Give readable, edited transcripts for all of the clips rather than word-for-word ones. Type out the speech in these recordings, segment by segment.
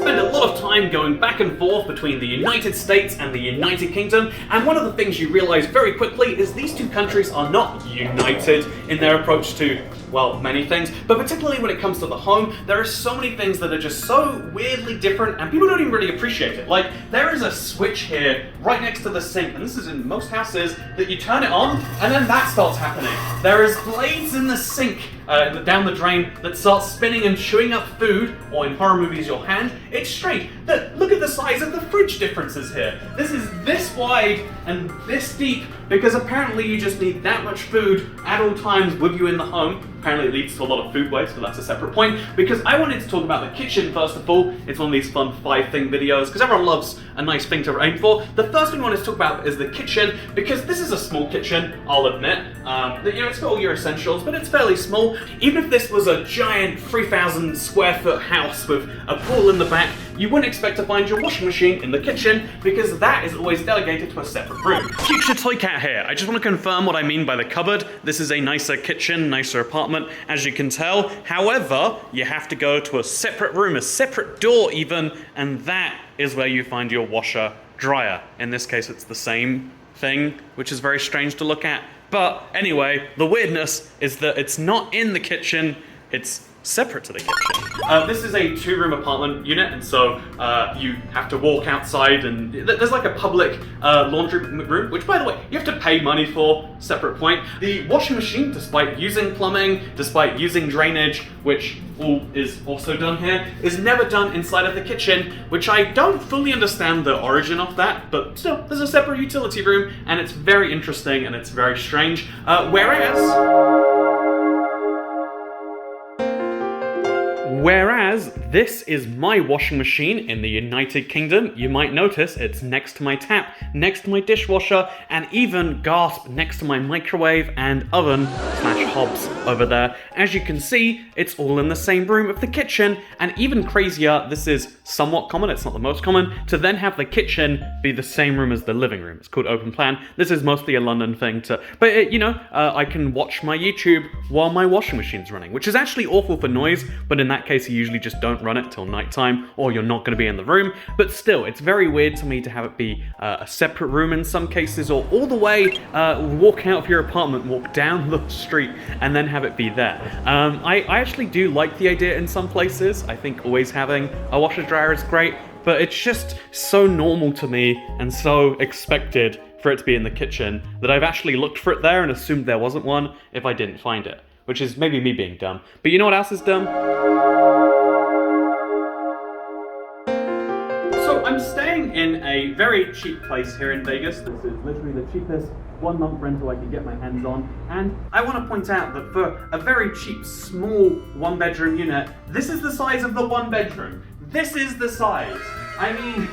spend a lot of time going back and forth between the United States and the United Kingdom, and one of the things you realize very quickly is these two countries are not united in their approach to, well, many things, but particularly when it comes to the home, there are so many things that are just so weirdly different and people don't even really appreciate it. Like, there is a switch here right next to the sink, and this is in most houses, that you turn it on and then that starts happening. There is blades in the sink down the drain that start spinning and chewing up food, or in horror movies your hand. It's strange. Look at the size of the fridge differences here. This is this wide and this deep because apparently you just need that much food at all times with you in the home. Apparently it leads to a lot of food waste, but that's a separate point. Because I wanted to talk about the kitchen first of all. It's one of these fun 5-thing videos because everyone loves a nice thing to aim for. The first thing I wanted to talk about is the kitchen, because this is a small kitchen, I'll admit. It's got all your essentials, but it's fairly small. Even if this was a giant 3,000 square foot house with a pool in the back, you wouldn't expect to find your washing machine in the kitchen because that is always delegated to a separate room. Future Toy Cat here. I just want to confirm what I mean by the cupboard. This is a nicer kitchen, nicer apartment, as you can tell. However, you have to go to a separate room, a separate door even, and that is where you find your washer dryer. In this case, it's the same thing, which is very strange to look at. But anyway, the weirdness is that it's not in the kitchen, it's separate to the kitchen. This is a 2-room apartment unit, and so you have to walk outside, and there's like a public laundry room, which, by the way, you have to pay money for, separate point. The washing machine, despite using plumbing, despite using drainage, which all is also done here, is never done inside of the kitchen, which I don't fully understand the origin of that, but still, there's a separate utility room, and it's very interesting, and it's very strange. Whereas this is my washing machine in the United Kingdom. You might notice it's next to my tap, next to my dishwasher, and even, gasp, next to my microwave and oven / hobs over there. As you can see, it's all in the same room of the kitchen, and even crazier, this is somewhat common, it's not the most common, to then have the kitchen be the same room as the living room. It's called open plan. This is mostly a London thing but I can watch my YouTube while my washing machine's running, which is actually awful for noise, but in that case you usually just don't run it till nighttime or you're not going to be in the room. But still, it's very weird to me to have it be a separate room in some cases, or all the way walk out of your apartment, walk down the street, and then have it be there. I actually do like the idea in some places. I think always having a washer dryer is great, but it's just so normal to me and so expected for it to be in the kitchen that I've actually looked for it there and assumed there wasn't one if I didn't find it, which is maybe me being dumb. But you know what else is dumb? So I'm staying in a very cheap place here in Vegas. This is literally the cheapest 1-month rental I could get my hands on. And I want to point out that for a very cheap, small 1-bedroom unit, this is the size of the 1-bedroom. This is the size. I mean,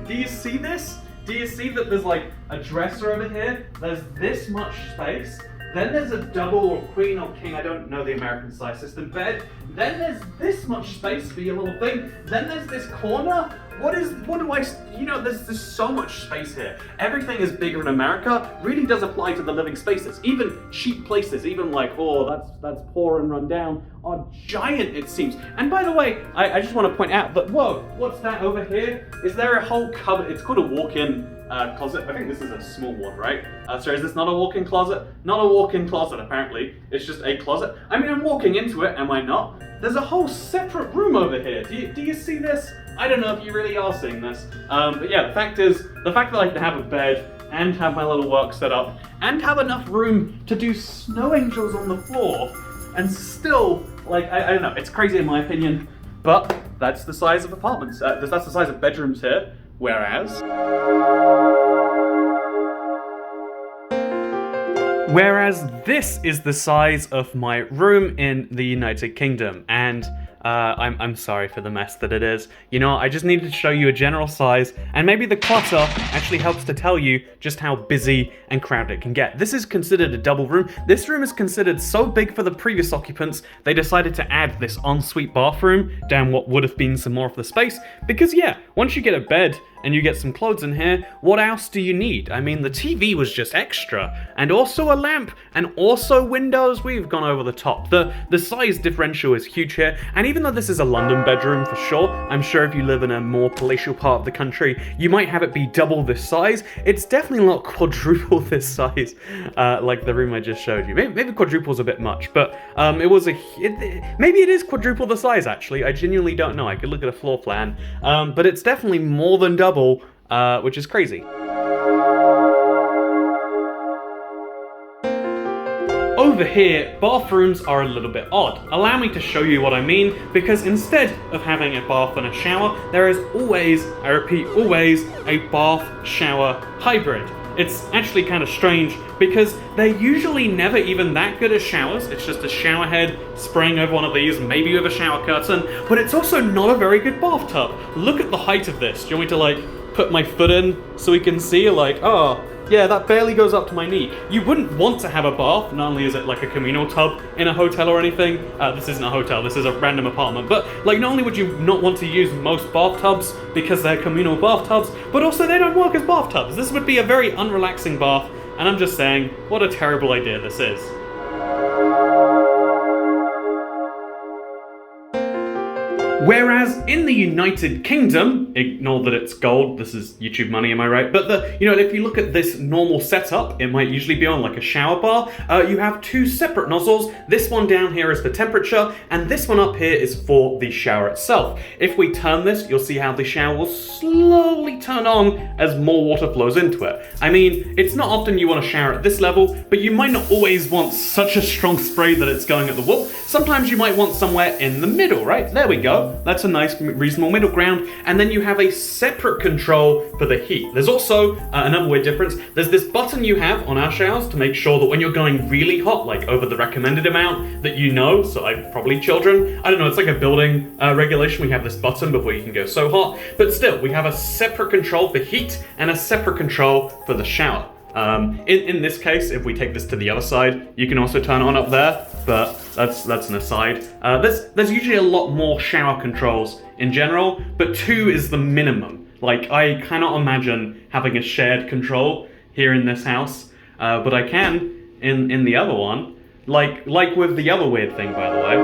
do you see this? Do you see that there's like a dresser over here? There's this much space. Then there's a double or queen or king, I don't know the American size system, bed. Then there's this much space for your little thing. Then there's this corner. There's so much space here. Everything is bigger in America, really does apply to the living spaces. Even cheap places, even like, that's poor and run down, are giant, it seems. And by the way, I just want to point out that, whoa, what's that over here? Is there a whole cupboard? It's called a walk-in closet. I think this is a small one, right? Sorry, is this not a walk-in closet? Not a walk-in closet, apparently. It's just a closet. I mean, I'm walking into it, am I not? There's a whole separate room over here. Do you see this? I don't know if you really are seeing this. But yeah, the fact that I can have a bed and have my little work set up and have enough room to do snow angels on the floor and still, I don't know, it's crazy in my opinion, but that's the size of apartments. That's the size of bedrooms here, Whereas this is the size of my room in the United Kingdom, and I'm sorry for the mess that it is. I just needed to show you a general size, and maybe the clutter actually helps to tell you just how busy and crowded it can get. This is considered a double room. This room is considered so big for the previous occupants, they decided to add this ensuite bathroom down what would have been some more of the space, because yeah, once you get a bed and you get some clothes in here, what else do you need? I mean, the TV was just extra, and also a lamp, and also windows. We've gone over the top. The size differential is huge here, and even though this is a London bedroom for sure, I'm sure if you live in a more palatial part of the country, you might have it be double this size. It's definitely not quadruple this size, like the room I just showed you. Maybe quadruple's a bit much, but maybe it is quadruple the size, actually. I genuinely don't know. I could look at a floor plan, but it's definitely more than double, which is crazy. Over here, bathrooms are a little bit odd. Allow me to show you what I mean, because instead of having a bath and a shower, there is always, I repeat, always a bath-shower hybrid. It's actually kind of strange because they're usually never even that good as showers. It's just a shower head spraying over one of these, maybe with a shower curtain, but it's also not a very good bathtub. Look at the height of this. Do you want me to like put my foot in so we can see like, oh, yeah, that barely goes up to my knee. You wouldn't want to have a bath. Not only is it like a communal tub in a hotel or anything, this isn't a hotel, this is a random apartment, but like not only would you not want to use most bathtubs because they're communal bathtubs, but also they don't work as bathtubs. This would be a very unrelaxing bath, and I'm just saying, what a terrible idea this is. Whereas in the United Kingdom, ignore that it's gold, this is YouTube money, am I right? But if you look at this normal setup, it might usually be on like a shower bar. You have two separate nozzles. This one down here is for temperature, and this one up here is for the shower itself. If we turn this, you'll see how the shower will slowly turn on as more water flows into it. I mean, it's not often you want to shower at this level, but you might not always want such a strong spray that it's going at the wall. Sometimes you might want somewhere in the middle, right? There we go. That's a nice, reasonable middle ground. And then you have a separate control for the heat. There's also another weird difference. There's this button you have on our showers to make sure that when you're going really hot, like over the recommended amount that you know, so like probably children, I don't know, it's like a building regulation. We have this button before you can go so hot. But still, we have a separate control for heat and a separate control for the shower. In this case, if we take this to the other side, you can also turn it on up there, but that's an aside. There's usually a lot more shower controls in general, but 2 is the minimum. Like, I cannot imagine having a shared control here in this house, but I can in the other one, like with the other weird thing, by the way.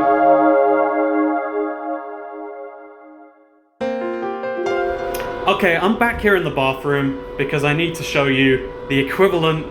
Okay, I'm back here in the bathroom because I need to show you the equivalent,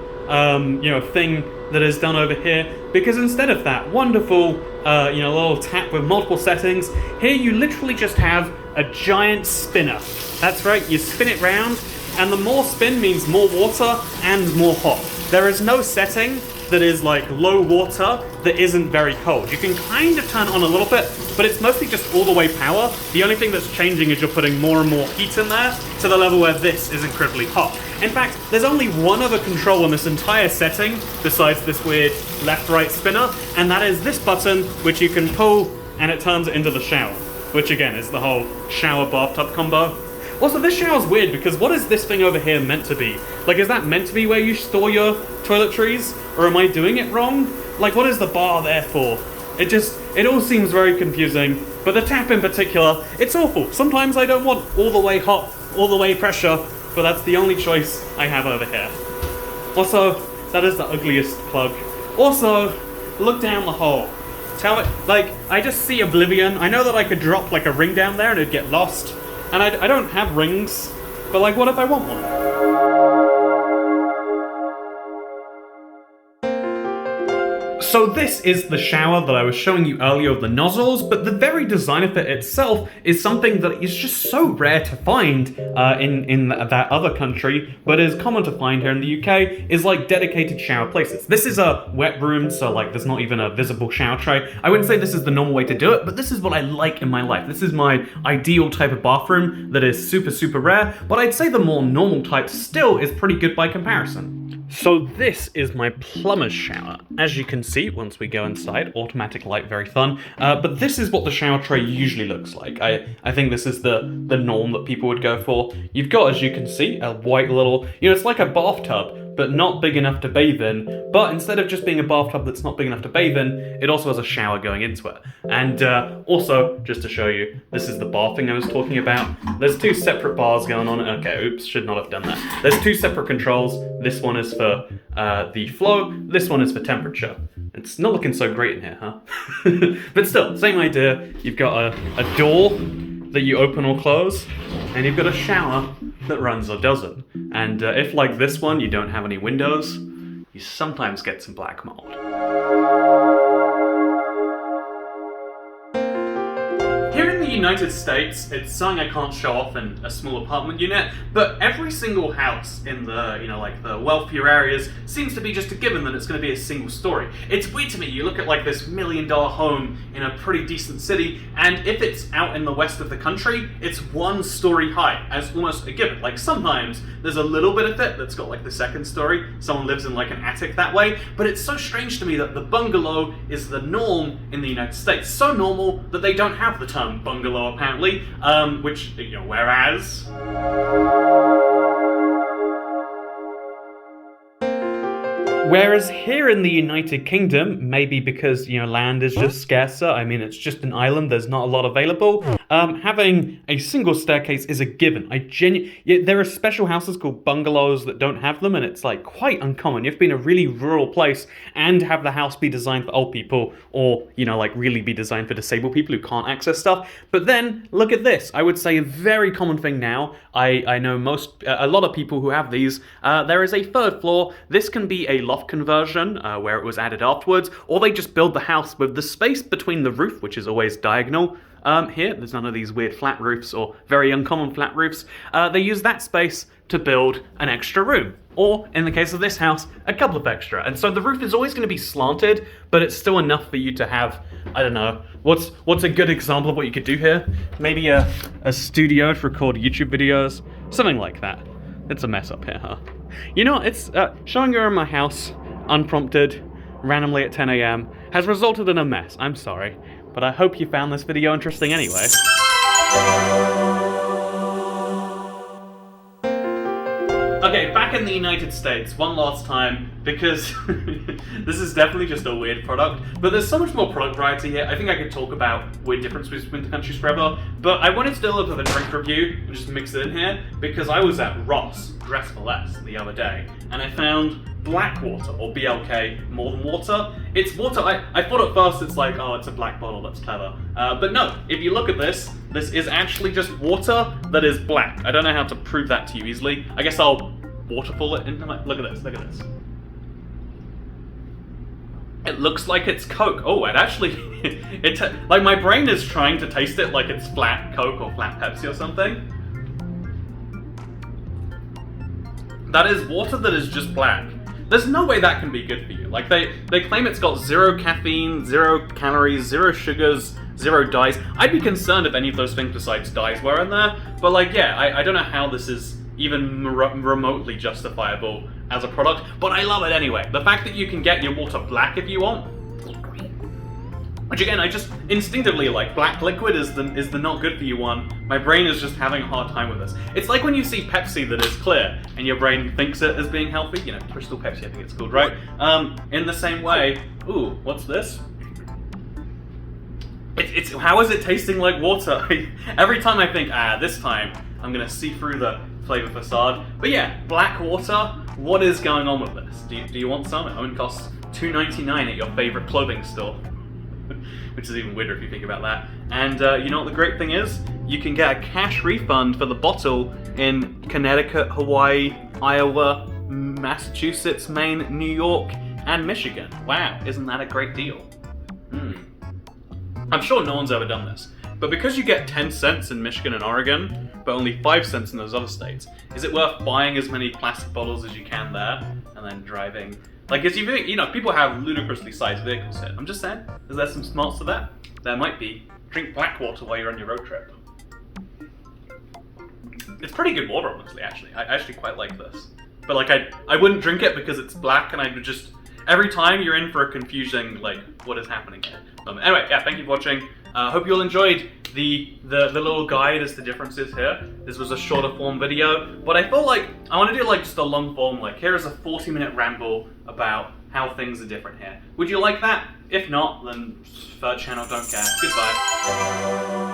thing that is done over here. Because instead of that wonderful, little tap with multiple settings, here you literally just have a giant spinner. That's right, you spin it round, and the more spin means more water and more hot. There is no setting that is like low water that isn't very cold. You can kind of turn it on a little bit, but it's mostly just all the way power. The only thing that's changing is you're putting more and more heat in there to the level where this is incredibly hot. In fact, there's only one other control in this entire setting besides this weird left-right spinner, and that is this button, which you can pull and it turns it into the shower, which again is the whole shower bathtub combo. Also, this shower's weird because what is this thing over here meant to be? Like, is that meant to be where you store your toiletries? Or am I doing it wrong? Like, what is the bar there for? It all seems very confusing. But the tap in particular, it's awful. Sometimes I don't want all the way hot, all the way pressure, but that's the only choice I have over here. Also, that is the ugliest plug. Also, look down the hole. Tell it, like, I just see oblivion. I know that I could drop like a ring down there and it'd get lost. And I don't have rings, but like, what if I want one? So this is the shower that I was showing you earlier of the nozzles, but the very design of it itself is something that is just so rare to find in that other country, but is common to find here in the UK, is like dedicated shower places. This is a wet room, so like there's not even a visible shower tray. I wouldn't say this is the normal way to do it, but this is what I like in my life. This is my ideal type of bathroom that is super, super rare, but I'd say the more normal type still is pretty good by comparison. So this is my plumber's shower. As you can see, once we go inside, automatic light, very fun. But this is what the shower tray usually looks like. I think this is the norm that people would go for. You've got, as you can see, a white little, it's like a bathtub, but not big enough to bathe in. But instead of just being a bathtub that's not big enough to bathe in, it also has a shower going into it. And also, just to show you, this is the bathing I was talking about. There's two separate bars going on. Okay, oops, should not have done that. There's two separate controls. This one is for the flow, this one is for temperature. It's not looking so great in here, huh? But still, same idea. You've got a door that you open or close, and you've got a shower that runs or doesn't. And if, like this one, you don't have any windows, you sometimes get some black mold. Here in the United States, it's something I can't show off in a small apartment unit, but every single house in the, like the wealthier areas seems to be just a given that it's going to be a single story. It's weird to me, you look at like this $1 million home in a pretty decent city, and if it's out in the west of the country, it's 1 story high, as almost a given. Like sometimes there's a little bit of it that's got like the 2nd story, someone lives in like an attic that way, but it's so strange to me that the bungalow is the norm in the United States. So normal that they don't have the term bungalow apparently, which, whereas... Whereas here in the United Kingdom, maybe because, land is just scarcer, I mean, it's just an island, there's not a lot available, having a single staircase is a given. There are special houses called bungalows that don't have them, and it's like quite uncommon. You have to be in a really rural place and have the house be designed for old people, or, like really be designed for disabled people who can't access stuff. But then, look at this. I would say a very common thing now, I know a lot of people who have these, there is a 3rd floor. This can be a loft conversion where it was added afterwards, or they just build the house with the space between the roof, which is always diagonal. Here, there's none of these weird flat roofs or very uncommon flat roofs. They use that space to build an extra room, or in the case of this house, a couple of extra. And so the roof is always going to be slanted, but it's still enough for you to have, I don't know, what's a good example of what you could do here? Maybe a studio to record YouTube videos, something like that. It's a mess up here, huh? It's showing you around my house, unprompted, randomly at 10 a.m. has resulted in a mess. I'm sorry, but I hope you found this video interesting anyway. Okay, back in the United States, one last time, because this is definitely just a weird product, but there's so much more product variety here. I think I could talk about weird differences between the countries forever, but I wanted to do a little bit of a drink review and just mix it in here, because I was at Ross, Dress for Less, the other day, and I found Blackwater, or BLK, more than water. It's water. I thought at first it's like, oh, it's a black bottle, that's clever. But no, if you look at this is actually just water that is black. I don't know how to prove that to you easily. I guess I'll waterfall it into my... Look at this. It looks like it's Coke. Oh, it actually... like, my brain is trying to taste it like it's flat Coke or flat Pepsi or something. That is water that is just black. There's no way that can be good for you. Like, they claim it's got 0 caffeine, 0 calories, 0 sugars, 0 dyes. I'd be concerned if any of those things besides dyes were in there. But, like, yeah, I don't know how this is even remotely justifiable as a product, but I love it anyway. The fact that you can get your water black if you want, which again, I just instinctively like black liquid is the not good for you one. My brain is just having a hard time with this. It's like when you see Pepsi that is clear and your brain thinks it as being healthy. Crystal Pepsi, I think it's called, right? In the same way, ooh, what's this? It's how is it tasting like water? Every time I think, this time I'm gonna see through the flavor facade. But yeah, black water. What is going on with this? Do you want some? It only costs $2.99 at your favorite clothing store. Which is even weirder if you think about that. And you know what the great thing is? You can get a cash refund for the bottle in Connecticut, Hawaii, Iowa, Massachusetts, Maine, New York, and Michigan. Wow, isn't that a great deal? I'm sure no one's ever done this, but because you get 10 cents in Michigan and Oregon, but only 5 cents in those other states, is it worth buying as many plastic bottles as you can there, and then driving? Like, as people have ludicrously sized vehicles here. I'm just saying, is there some smarts to that? There might be. Drink black water while you're on your road trip. It's pretty good water, honestly, actually. I actually quite like this. But, like, I wouldn't drink it because it's black, and I would just... Every time you're in for a confusing, like, what is happening here? Anyway, yeah, thank you for watching. Hope you all enjoyed the little guide as to differences here. This was a shorter form video, but I felt like I want to do like just a long form, like here is a 40-minute ramble about how things are different here. Would you like that? If not, then third channel, don't care. Goodbye.